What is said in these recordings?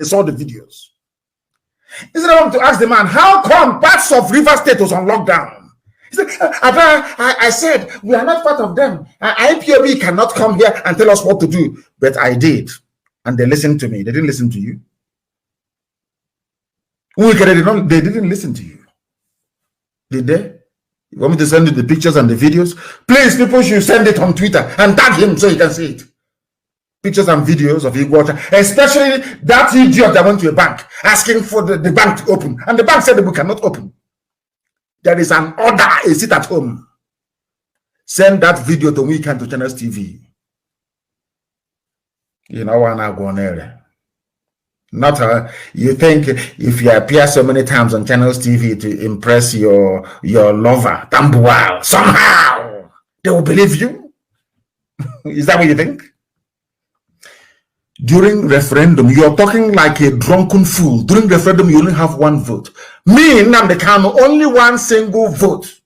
He saw the videos. Instead of to ask the man, how come parts of River State was on lockdown? He said, I said, we are not part of them. IPOB cannot come here and tell us what to do. But I did. And they listened to me. They didn't listen to you. They didn't listen to you. Did they? You want me to send you the pictures and the videos? Please, people should send it on Twitter and tag him so he can see it. Pictures and videos of Igwater, especially that idiot that went to a bank asking for the bank to open. And the bank said that we cannot open. There is an order, a sit at home. Send that video to Weekend to Channels TV. You know what I'm going there. Not you think if you appear so many times on Channels TV to impress your lover, Tambuwal, somehow they will believe you? Is that what you think? During referendum, you're talking like a drunken fool. During referendum, you only have one vote. Me, Nnamdi Kanu, only one single vote.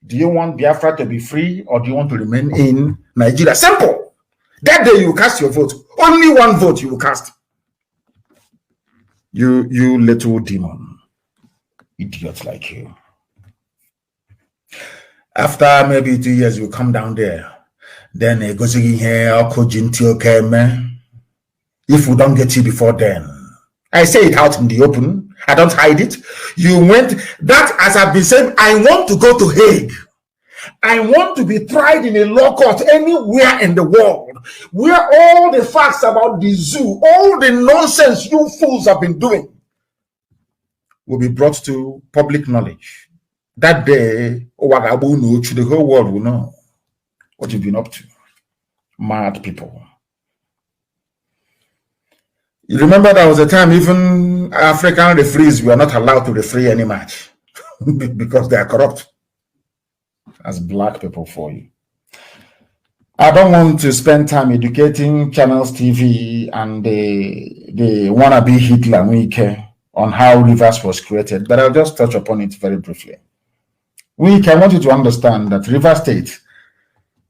Do you want Biafra to be free or do you want to remain in Nigeria? Simple. That day you cast your vote. Only one vote you will cast. You little demon. Idiots like you. After maybe 2 years, you come down there. Then it goes in here, if we don't get you before then. I say it out in the open. I don't hide it. You went, that as I've been saying, I want to go to Hague. I want to be tried in a law court anywhere in the world where all the facts about the zoo, all the nonsense you fools have been doing will be brought to public knowledge. That day, the whole world will know what you've been up to. Mad people. You remember there was a time even African referees were not allowed to referee any match because they are corrupt. As black people for you. I don't want to spend time educating Channels TV and the wannabe Hitler on how Rivers was created, but I'll just touch upon it very briefly. I want you to understand that River State,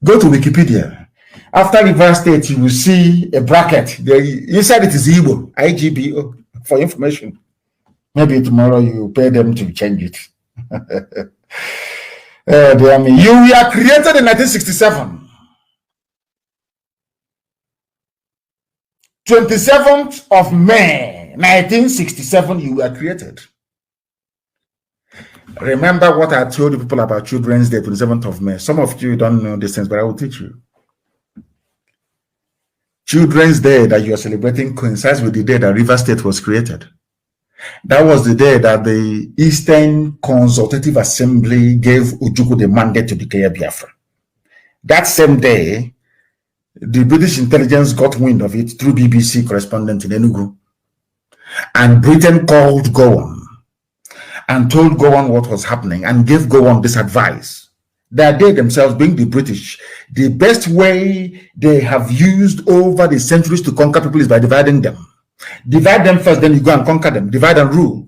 go to Wikipedia. After River State, you will see a bracket. Inside it is Igbo, IGBO, for information. Maybe tomorrow you pay them to change it. You were created in 1967. 27th of May, 1967, you were created. Remember what I told you people about Children's Day, 27th of May. Some of you don't know these things, but I will teach you. Children's Day that you are celebrating coincides with the day that River State was created. That was the day that the Eastern Consultative Assembly gave Ojukwu the mandate to declare Biafra. That same day, the British intelligence got wind of it through BBC correspondent in Enugu. And Britain called Gowon and told Gowon what was happening and gave Gowon this advice. That they themselves, being the British, the best way they have used over the centuries to conquer people is by dividing them. Divide them first, then you go and conquer them. Divide and rule.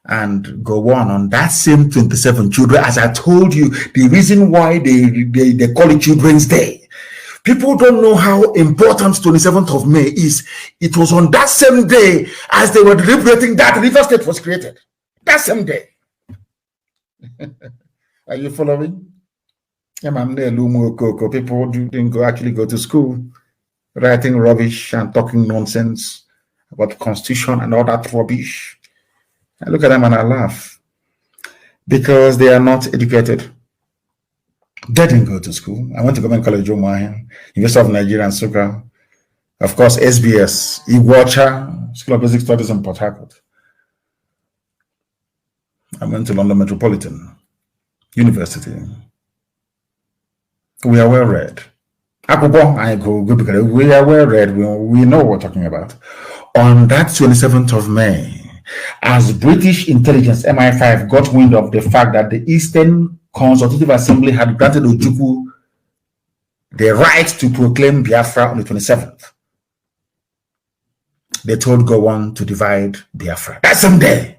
And go on that same 27 children, as I told you, the reason why they call it Children's Day. People don't know how important 27th of May is. It was on that same day as they were deliberating that River State was created. That same day. Are you following? People didn't actually go to school, writing rubbish and talking nonsense about the Constitution and all that rubbish. I look at them and I laugh because they are not educated. They didn't go to school. I went to Government College, University of Nigeria and Sugar. Of course, SBS, Igwacha, School of Basic Studies in Port Harcourt. I went to London Metropolitan University. We are well read. I go because we are well read. We know what we're talking about. On that 27th of May, as British intelligence MI5 got wind of the fact that the Eastern Consultative Assembly had granted Ojukwu the right to proclaim Biafra on the 27th, they told Gowon to divide Biafra. That same day,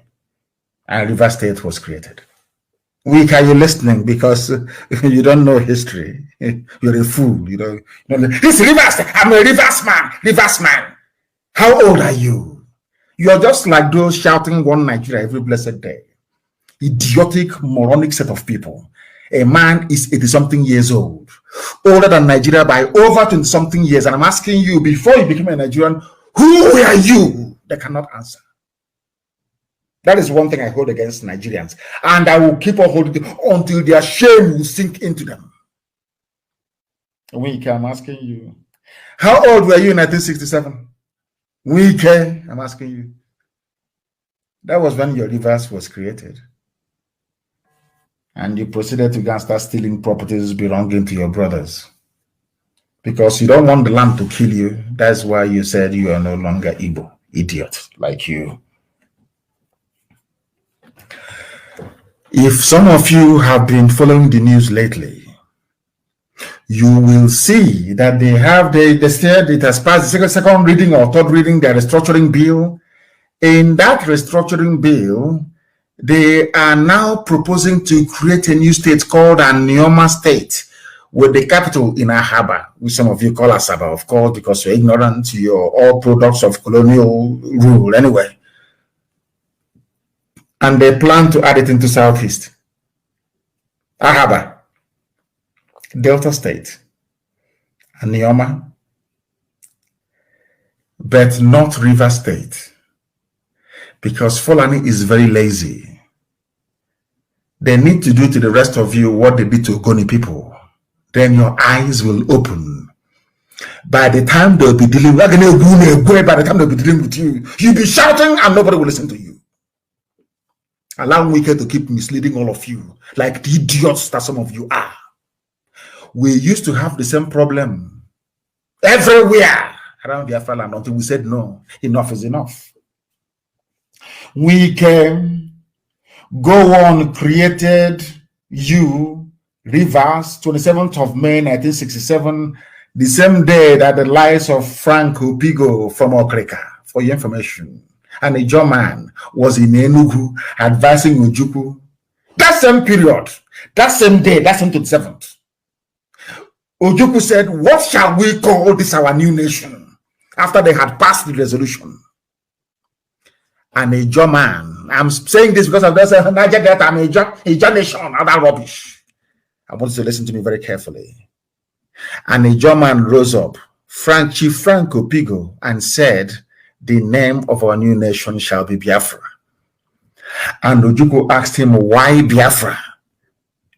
and River State was created. Weak, are you listening? Because you don't know history. You're a fool. You know this Rivers. I'm a Rivers man. Rivers man. How old are you? You're just like those shouting one Nigeria every blessed day. Idiotic, moronic set of people. A man is 80-something years old, older than Nigeria by over 20-something years. And I'm asking you, before you became a Nigerian, who were you? They cannot answer. That is one thing I hold against Nigerians. And I will keep on holding it until their shame will sink into them. Wike, I'm asking you. How old were you in 1967? Wike, I'm asking you. That was when your reverse was created. And you proceeded to go and start stealing properties belonging to your brothers. Because you don't want the land to kill you. That's why you said you are no longer Igbo. Idiot like you. If some of you have been following the news lately, you will see that they have, they said it has passed the second reading or third reading, their restructuring bill. In that restructuring bill, they are now proposing to create a new state called an Neoma state with the capital in Ahaba, which some of you call Asaba, of course, because you're ignorant, you're all products of colonial rule anyway. And they plan to add it into Southeast. Ahaba, Delta State, and Neoma, but not River State. Because Fulani is very lazy. They need to do to the rest of you what they did to Ogoni people. Then your eyes will open. By the time they'll be dealing, by the time they'll be dealing with you, you'll be shouting and nobody will listen to you. Allow Wike to keep misleading all of you, like the idiots that some of you are. We used to have the same problem everywhere around Biafra land until we said no, enough is enough. We can go on, created you, Rivers, 27th of May, 1967, the same day that the lives of Frank Opigo from Okrika, for your information, and a German was in Enugu advising Ojukwu. That same period, that same day, that same 27th, Ojukwu said, what shall we call this our new nation? After they had passed the resolution. And a German, I'm saying this because of this, Niger Delta, I'm a nation, all that rubbish. I want you to listen to me very carefully. And a German rose up, Chief Frank Opigo, and said, the name of our new nation shall be Biafra. And Ojukwu asked him, why Biafra?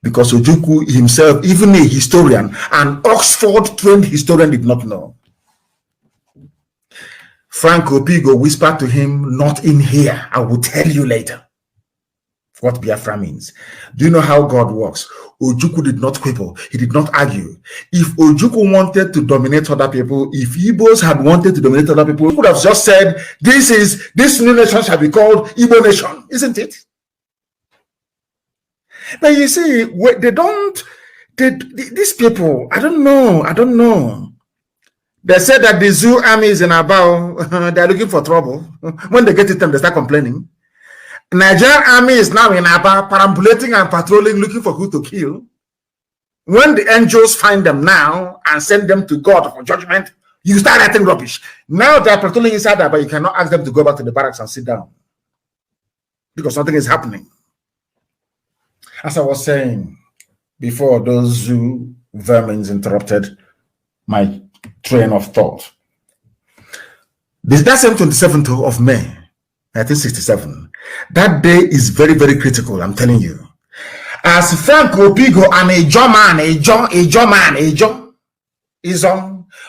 Because Ojukwu himself, even a historian, an Oxford-trained historian, did not know. Frank Opigo whispered to him, not in here, I will tell you later what Biafra means. Do you know how God works? Ojukwu did not quibble, he did not argue. If Ojukwu wanted to dominate other people, if Igbos had wanted to dominate other people, he would have just said, this new nation shall be called Igbo nation, isn't it? But you see, these people, I don't know. They said that the zoo army is in Abao. They're looking for trouble. When they get it, they start complaining. Nigerian army is now in Abao, perambulating and patrolling, looking for who to kill. When the angels find them now and send them to God for judgment, you start writing rubbish. Now they're patrolling inside there, but you cannot ask them to go back to the barracks and sit down because nothing is happening. As I was saying before, those zoo vermins interrupted my train of thought. That same 27th of May, 1967, that day is very, very critical, I'm telling you. As Frank Opigo and a John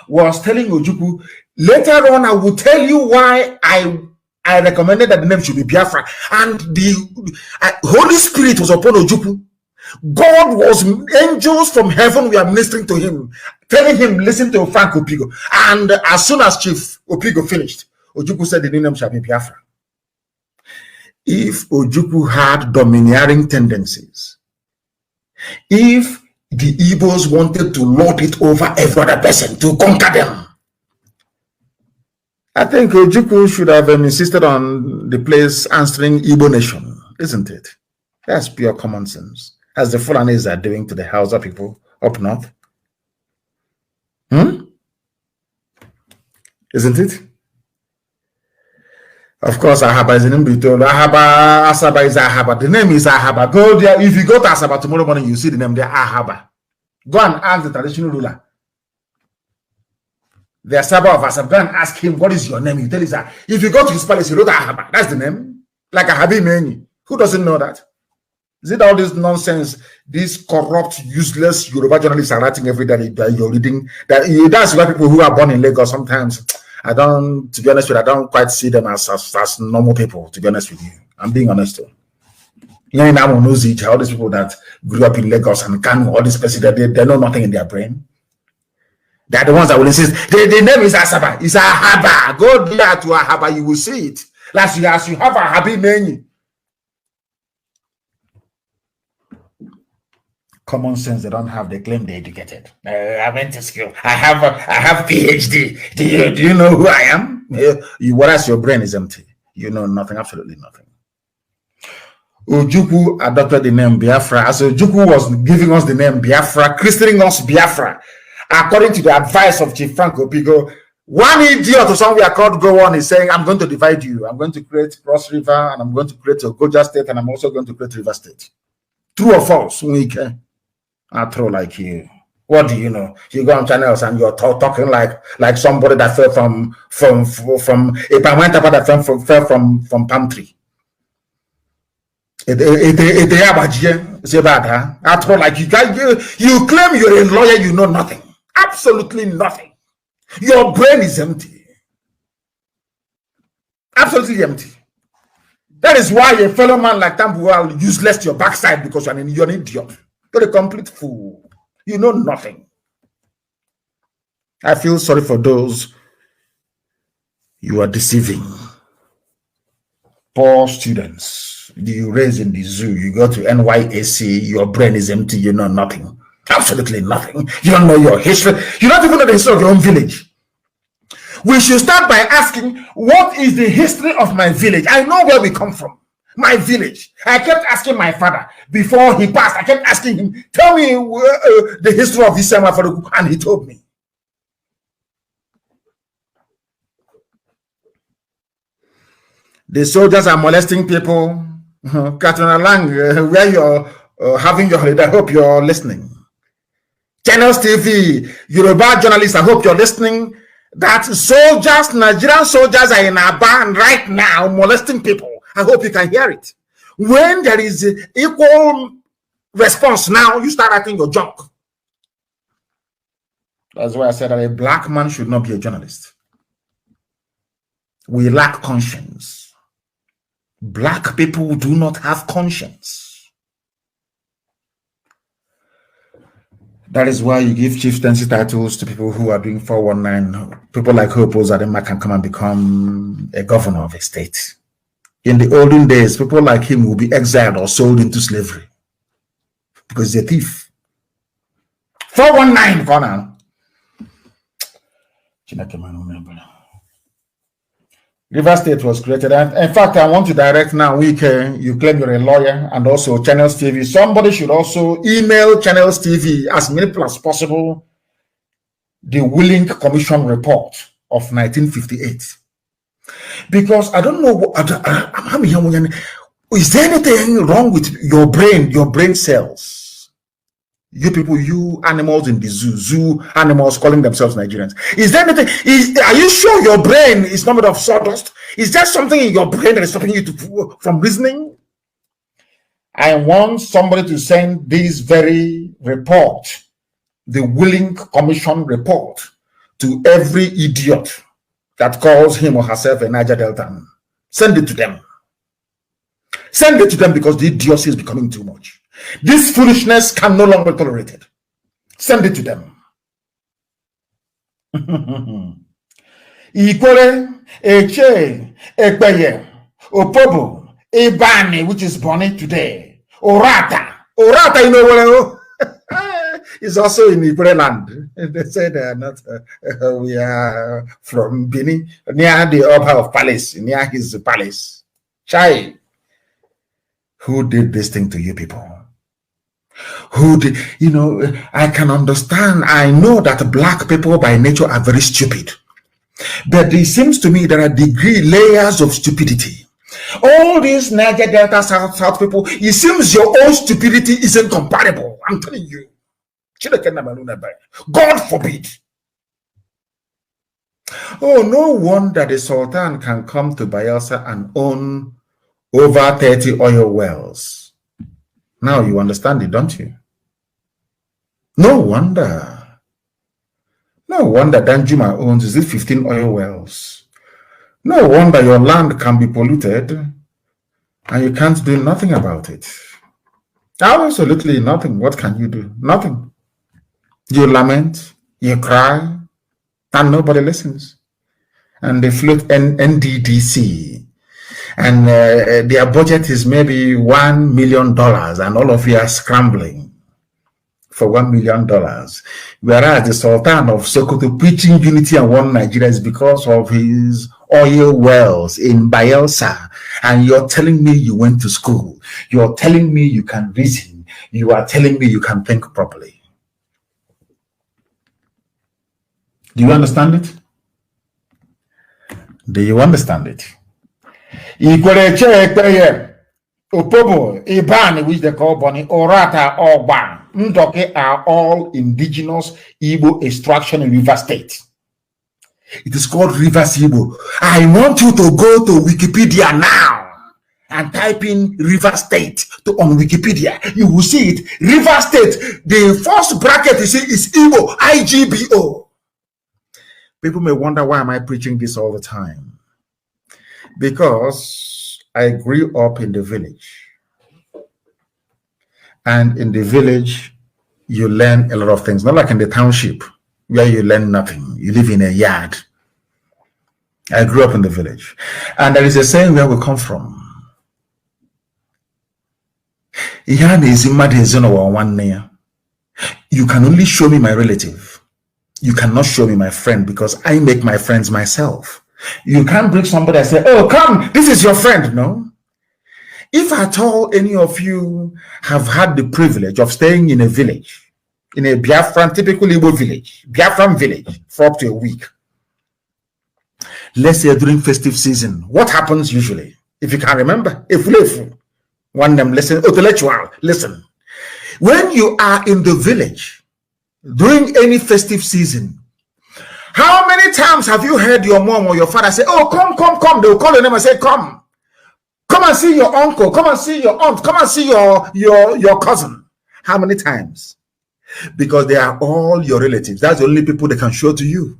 was telling Ojukwu, later on I will tell you why I recommended that the name should be Biafra. And the Holy Spirit was upon Ojukwu. God was, angels from heaven were ministering to him, telling him, listen to Frank Opigo. And as soon as Chief Opigo finished, Ojukwu said the new name shall be Biafra. If Ojukwu had domineering tendencies, if the Igbos wanted to lord it over every other person, to conquer them, I think Ojukwu should have insisted on the place answering Igbo nation, isn't it? That's pure common sense, as the Fulanis are doing to the Hausa people up north. Isn't it? Of course, Ahaba is in between. Ahaba, Asaba is Ahaba. The name is Ahaba. Go there. If you go to Asaba tomorrow morning, you see the name there, Ahaba. Go and ask the traditional ruler. The Asaba of Asaba. Go and ask him, what is your name? You tell him that. If you go to his palace, you wrote Ahaba. That's the name. Like Ahabi Meni. Who doesn't know that? Is it all this nonsense? These corrupt, useless Yoruba journalists are writing every day that you're reading. That's why people who are born in Lagos sometimes. I don't, to be honest with you, I don't quite see them as normal people, to be honest with you. I'm being honest. You know, all these people that grew up in Lagos and Kano, all these places, they know nothing in their brain. They're the ones that will insist. The name is Asaba. It's Ahaba. Go there to Ahaba, you will see it. As you have a Ahabi menu. Common sense they don't have. They claim they're educated. I went to school. I have PhD. Do you know who I am? Whereas your brain is empty. You know nothing, absolutely nothing. Ojukwu adopted the name Biafra. As Ojukwu was giving us the name Biafra, christening us Biafra, according to the advice of Chief Frank Opigo, one idiot or somewhere called Go On is saying, I'm going to divide you. I'm going to create Cross River, and I'm going to create Ogoja State, and I'm also going to create River State. True or false? I throw like you. What do you know? You go on channels and you're talking like somebody that fell from a pineapple that fell from palm tree. I throw like you claim you're a lawyer, you know nothing. Absolutely nothing. Your brain is empty. Absolutely empty. That is why a fellow man like Tambuwal useless to your backside, because you're an idiot. You're a complete fool. You know nothing. I feel sorry for those you are deceiving. Poor students. You raise in the zoo, you go to NYAC, your brain is empty, you know nothing. Absolutely nothing. You don't know your history. You don't even know the history of your own village. We should start by asking, what is the history of my village? I know where we come from. My village. I kept asking my father before he passed. I kept asking him, tell me the history of Islam, and he told me. The soldiers are molesting people. Katrina Lang, where you're having your holiday, I hope you're listening. Channels TV, Yoruba journalists, I hope you're listening. That soldiers, Nigerian soldiers are in Aba right now molesting people. I hope you can hear it. When there is equal response now, you start writing your junk. That's why I said that a black man should not be a journalist. We lack conscience. Black people do not have conscience. That is why you give chieftaincy titles to people who are doing 419. People like Hope Ozadema can come and become a governor of a state. In the olden days, people like him will be exiled or sold into slavery because he's a thief. 419, go on. River State was created. And in fact, I want to direct now, you claim you're a lawyer, and also Channels TV. Somebody should also email Channels TV as many people as possible the Willing Commission report of 1958. Because I don't know, is there anything wrong with your brain cells? You people, you animals in the zoo animals calling themselves Nigerians. Is there anything? Are you sure your brain is not made of sawdust? Is there something in your brain that is stopping you from reasoning? I want somebody to send this very report, the Willing Commission report, to every idiot that calls him or herself a Niger Deltan. Send it to them. Send it to them because the idiocy is becoming too much. This foolishness can no longer be tolerated. Send it to them. Ikwere, Eche, Ekpeye, Opobo, Ebani, which is born today. Orata, you know what? Is also in Ikwere land. They say they are not. We are from Benin, near the Oba of Palace, near his palace. Chai, who did this thing to you people? Who did, I can understand. I know that black people by nature are very stupid. But it seems to me there are layers of stupidity. All these Niger Delta South people, it seems your own stupidity isn't comparable. I'm telling you. God forbid. Oh, no wonder the Sultan can come to Bayelsa and own over 30 oil wells. Now you understand it, don't you? No wonder. No wonder Danjuma owns, is it 15 oil wells? No wonder your land can be polluted and you can't do nothing about it. Absolutely nothing. What can you do? Nothing. You lament, you cry, and nobody listens. And they float NDDC. And their budget is maybe $1 million, and all of you are scrambling for $1 million. Whereas the Sultan of Sokoto preaching unity and one Nigeria is because of his oil wells in Bayelsa. And you're telling me you went to school. You're telling me you can reason. You are telling me you can think properly. Do you understand it? Do you understand it? Opobo, Iban, which they call Boni, Orata, Ogba, Ndoke are all indigenous Igbo extraction in River State. It is called Rivers Igbo. I want you to go to Wikipedia now and type in River State on Wikipedia. You will see it. River State, the first bracket you see is Igbo, IGBO. People may wonder, why am I preaching this all the time? Because I grew up in the village. And in the village, you learn a lot of things. Not like in the township, where you learn nothing. You live in a yard. I grew up in the village. And there is a saying where we come from. You can only show me my relative. You cannot show me my friend, because I make my friends myself. You can't bring somebody and say, oh, come, this is your friend. No. If at all any of you have had the privilege of staying in a village, in a Biafran, typical Igbo village, Biafran village, for up to a week, let's say during festive season, what happens usually? If you can remember, if one them listen, intellectual, listen. When you are in the village during any festive season, how many times have you heard your mom or your father say, oh, come, come, come? They will call your name and say, come. Come and see your uncle. Come and see your aunt. Come and see your cousin. How many times? Because they are all your relatives. That's the only people they can show to you.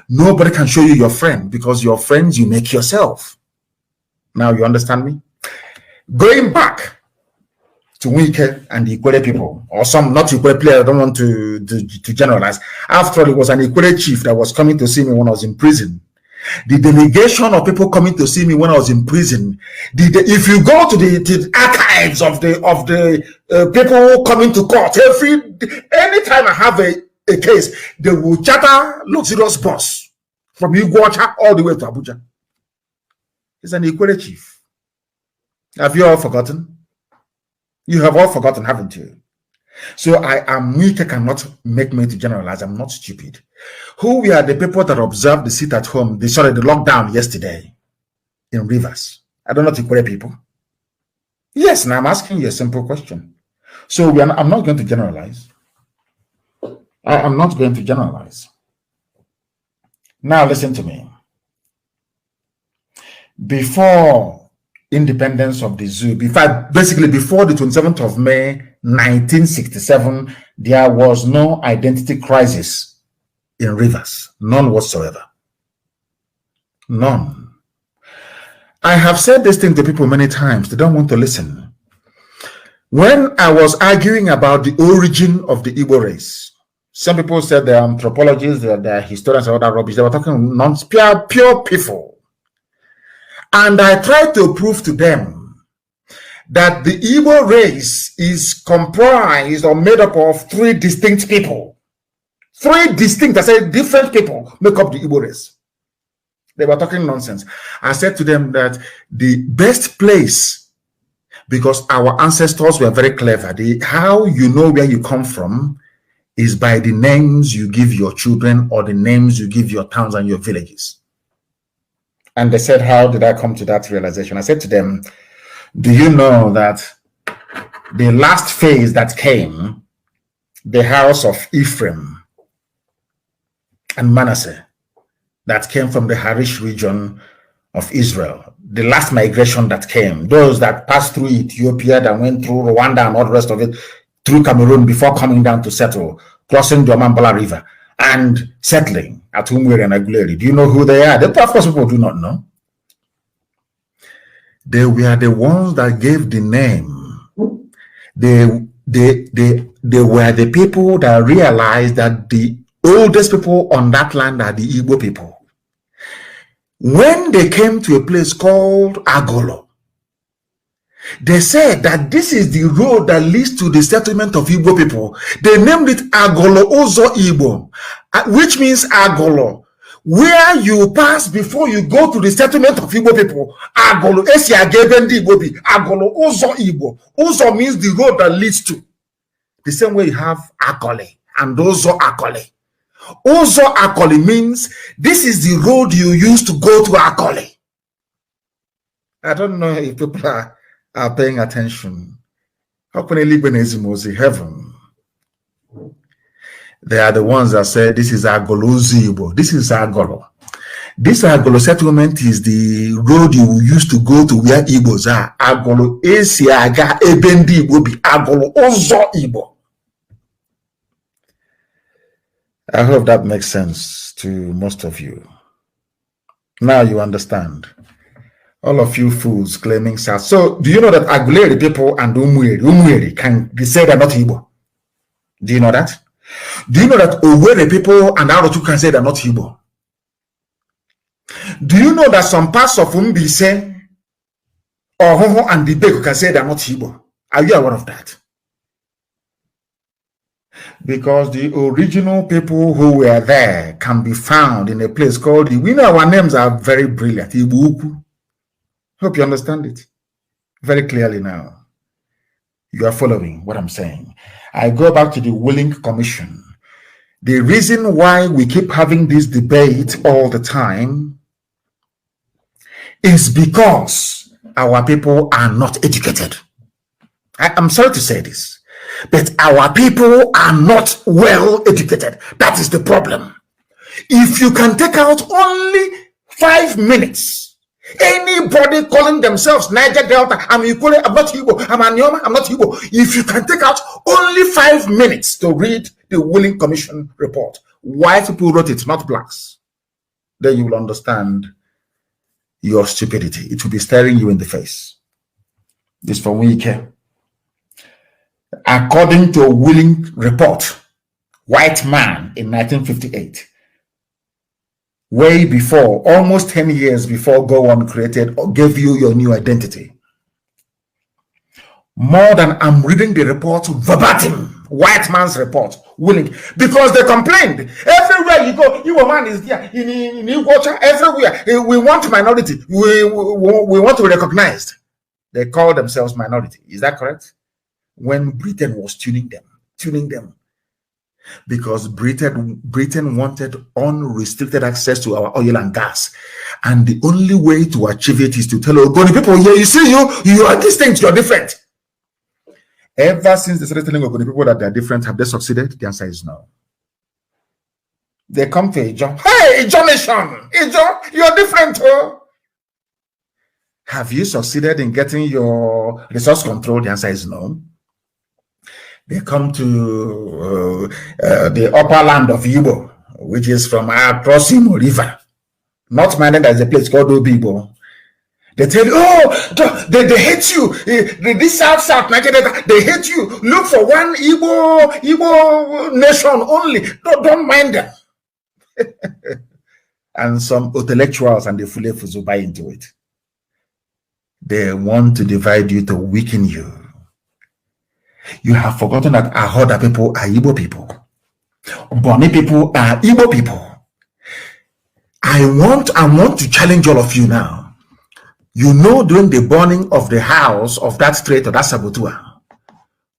Nobody can show you your friend, because your friends you make yourself. Now you understand me? Going back to Wike and the Ikwere people, or some not Ikwere players, I don't want to generalize. After all, it was an Ikwere chief that was coming to see me when I was in prison. The delegation of people coming to see me when I was in prison, if you go to the archives of the people coming to court, anytime I have a case, they will charter luxurious bus from Iguacha all the way to Abuja. He's an Ikwere chief. Have you all forgotten? You have all forgotten, haven't you? So I cannot make me to generalize. I'm not stupid. Who were the people that observed the sit at home, the lockdown yesterday in Rivers? I don't know the Ikwere people. Yes, now I'm asking you a simple question. So I'm not going to generalize. I'm not going to generalize. Now listen to me. Before independence of the zoo, basically before the 27th of May 1967, there was no identity crisis in Rivers. None whatsoever. None. I have said this thing to people many times. They don't want to listen. When I was arguing about the origin of the Igbo race, some people said they're anthropologists, they're historians, and all that rubbish. They were talking pure people. And I tried to prove to them that the Igbo race is comprised or made up of three distinct people. Three distinct, I said different people make up the Igbo race. They were talking nonsense. I said to them that the best place, because our ancestors were very clever, how you know where you come from is by the names you give your children or the names you give your towns and your villages. And they said, how did I come to that realization? I said to them, do you know that the last phase that came, the house of Ephraim and Manasseh, that came from the Harish region of Israel, the last migration that came, those that passed through Ethiopia, that went through Rwanda and all the rest of it, through Cameroon before coming down to settle, crossing the Omambala River and settling at Umweri and Aguleri. Do you know who they are? Of course, people do not know. They were the ones that gave the name. They were the people that realized that the oldest people on that land are the Igbo people. When they came to a place called Agolo, they said that this is the road that leads to the settlement of Igbo people. They named it Agolo Ozo Igbo, which means Agolo, where you pass before you go to the settlement of Igbo people. Agolo, Agolo Ozo Igbo. Ozo means the road that leads to. The same way you have Akole and Ozo Akole. Ozo Akole means this is the road you use to go to Akole. I don't know if people are paying attention. Heaven. They are the ones that say this is Agolo Zibo. This is Agolo. This Agolo settlement is the road you use to go to where Igbos are. Agolo Esiaga Ebendi Igbo be Agolo Ozo Igbo. I hope that makes sense to most of you. Now you understand. All of you fools claiming South. So, do you know that Aguleri people and Umweri can be said they're not Igbo? Do you know that? Do you know that Owere people and Arotu can say they're not Igbo? Do you know that some parts of Umbise or Hoho and Dibeko can say they're not Igbo? Are you aware of that? Because the original people who were there can be found in a place called, we know our names are very brilliant. Ibuku. Hope you understand it very clearly now. You are following what I'm saying. I go back to the Willing Commission. The reason why we keep having this debate all the time is because our people are not educated. I'm sorry to say this, but our people are not well educated. That is the problem. If you can take out only 5 minutes, anybody calling themselves Niger Delta, I'm not Igbo, I'm Anyoma, I'm not Igbo. If you can take out only 5 minutes to read the Willing Commission report, white people wrote it, not blacks, then you will understand your stupidity. It will be staring you in the face. This from Wike. According to a Willing report, white man in 1958, way before, almost 10 years before Go On created or gave you your new identity. More than I'm reading the report verbatim, white man's report, Willing, because they complained. Everywhere you go, your man is there, in Igbocha, everywhere. We want minority. We want to be recognized. They call themselves minority. Is that correct? When Britain was tuning them. Because Britain wanted unrestricted access to our oil and gas. And the only way to achieve it is to tell Ogoni people, yeah, you see, you are distinct, you're different. Ever since they started telling Ogoni people that they're different, have they succeeded? The answer is no. They come to Ijo. Hey, Ijo Nation! Ijo, you're different, oh. Have you succeeded in getting your resource control? The answer is no. They come to the upper land of Igbo, which is from across Imo River. Not minding there's a place called Obibo. They tell you, oh, they hate you. This South Nigeria, they hate you. Look for one Igbo nation only. Don't mind them. And some intellectuals and the Fulefus will buy into it. They want to divide you to weaken you. You have forgotten that Ahoda people are Igbo people. Boni people are Igbo people. I want to challenge all of you now. You know, during the burning of the house of that straight or that Sabotua,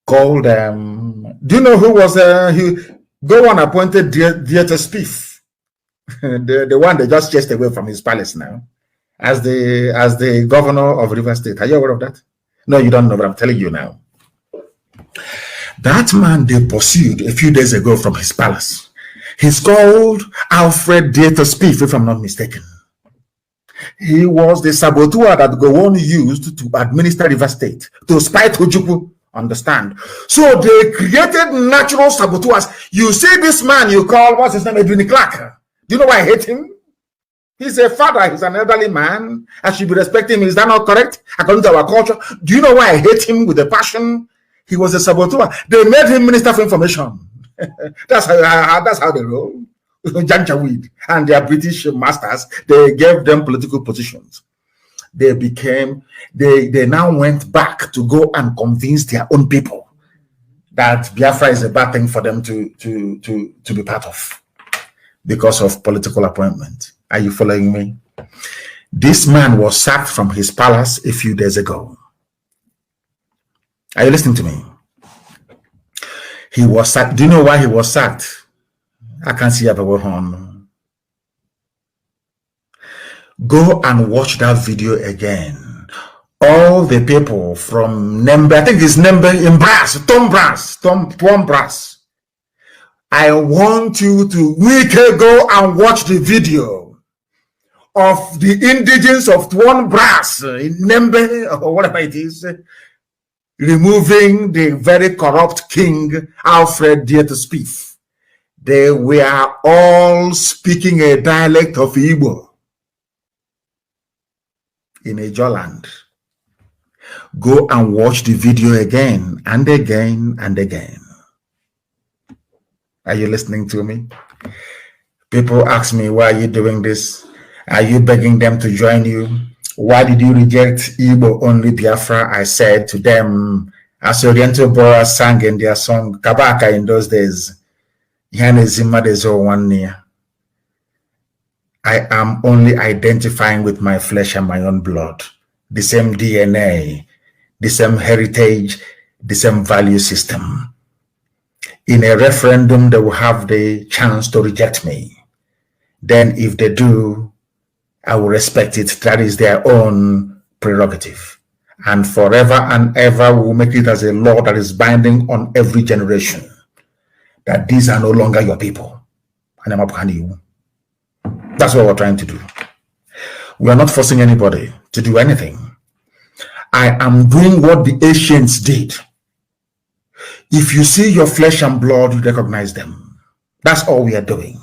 called, do you know who was, Go On appointed Dieter Spiff, the one they just chased away from his palace now. as the governor of River State. Are you aware of that? No, you don't know, but I'm telling you now. That man they pursued a few days ago from his palace. He's called Alfred Spiff, if I'm not mistaken. He was the saboteur that Gowon used to administer River State, to spite Ojukwu, understand? So they created natural saboteurs. You see this man you call, what's his name, Edwin Clark. Do you know why I hate him? He's a father, he's an elderly man. I should be respecting him. Is that not correct? According to our culture. Do you know why I hate him with a passion? He was a saboteur. They made him Minister for Information. That's how they roll. Janjaweed and their British masters, they gave them political positions. They now went back to go and convince their own people that Biafra is a bad thing for them to be part of because of political appointment. Are you following me? This man was sacked from his palace a few days ago. Are you listening to me? He was sacked. Do you know why he was sacked? I can't see a horn. Go and watch that video again. All the people from Nembe, I think it's Nembe in Tom Brass. I want you to go and watch the video of the indigents of Tuan Brass in Nembe or whatever it is, removing the very corrupt king Alfred Spiff. They were all speaking a dialect of Igbo in a Joland. Go and watch the video again and again and again. Are you listening to me? People ask me, why are you doing this? Are you begging them to join you? Why did you reject Igbo only Biafra? I said to them, as Oriental Boras sang in their song Kabaka in those days, I am only identifying with my flesh and my own blood, the same DNA, the same heritage, the same value system. In a referendum, they will have the chance to reject me. Then if they do, I will respect it. That is their own prerogative. And forever and ever, we will make it as a law that is binding on every generation, that these are no longer your people. And I'm upon you. That's what we're trying to do. We are not forcing anybody to do anything. I am doing what the ancients did. If you see your flesh and blood, you recognize them. That's all we are doing.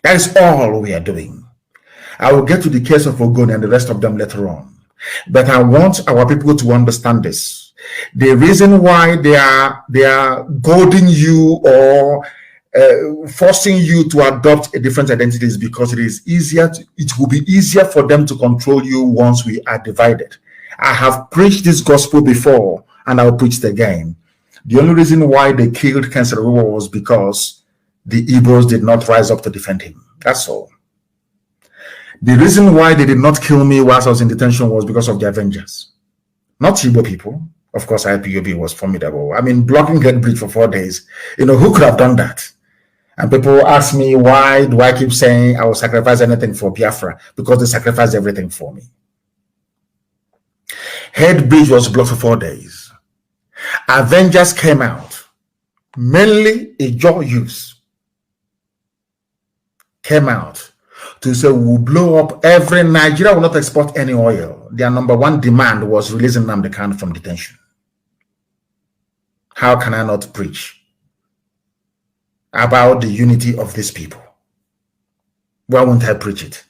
That is all we are doing. I will get to the case of Ogoni and the rest of them later on. But I want our people to understand this. The reason why they are goading you or forcing you to adopt a different identity is because it will be easier for them to control you once we are divided. I have preached this gospel before and I will preach it again. The only reason why they killed Kenserewo was because the Igbos did not rise up to defend him. That's all. The reason why they did not kill me whilst I was in detention was because of the Avengers. Not Igbo people. Of course, IPOB was formidable. I mean, blocking Head Bridge for 4 days. You know, who could have done that? And people ask me, why do I keep saying I will sacrifice anything for Biafra? Because they sacrificed everything for me. Head Bridge was blocked for 4 days. Avengers came out. Mainly Ijaw youths came out to say we'll blow up every Nigeria will not export any oil. Their number one demand was releasing Nnamdi Kanu from detention. How can I not preach about the unity of these people? Why won't I preach it?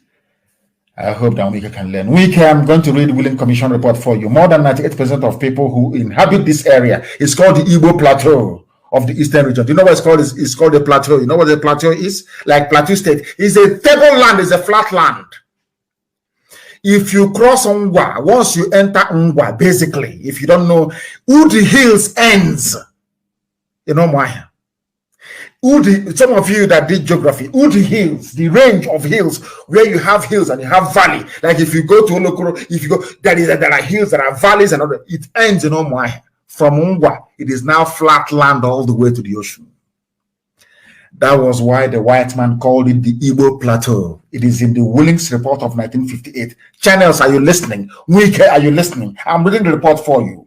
I hope that Wike can learn. Wike, I'm going to read the Willing Commission report for you. More than 98% of people who inhabit this area is called the Igbo Plateau of the Eastern region. Do you know what it's called? It's called a plateau. You know what the plateau is? Like Plateau State. It's a tableland, it's a flat land. If you cross Ngwa, once you enter Ngwa, basically, if you don't know, Udi Hills ends. You know why? Udi, some of you that did geography, Udi Hills, the range of hills where you have hills and you have valley. Like if you go to Olokoro, if you go, there are hills, there are valleys and other. It ends in Omwai. From Ngwa, it is now flat land all the way to the ocean. That was why the white man called it the Igbo Plateau. It is in the Willings report of 1958. Channels, are you listening? Wike, are you listening? I'm reading the report for you.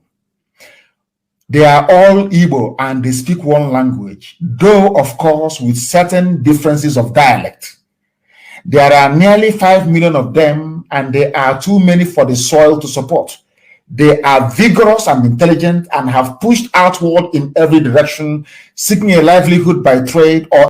They are all Igbo and they speak one language, though, of course, with certain differences of dialect. There are nearly 5 million of them, and they are too many for the soil to support. They are vigorous and intelligent and have pushed outward in every direction, seeking a livelihood by trade or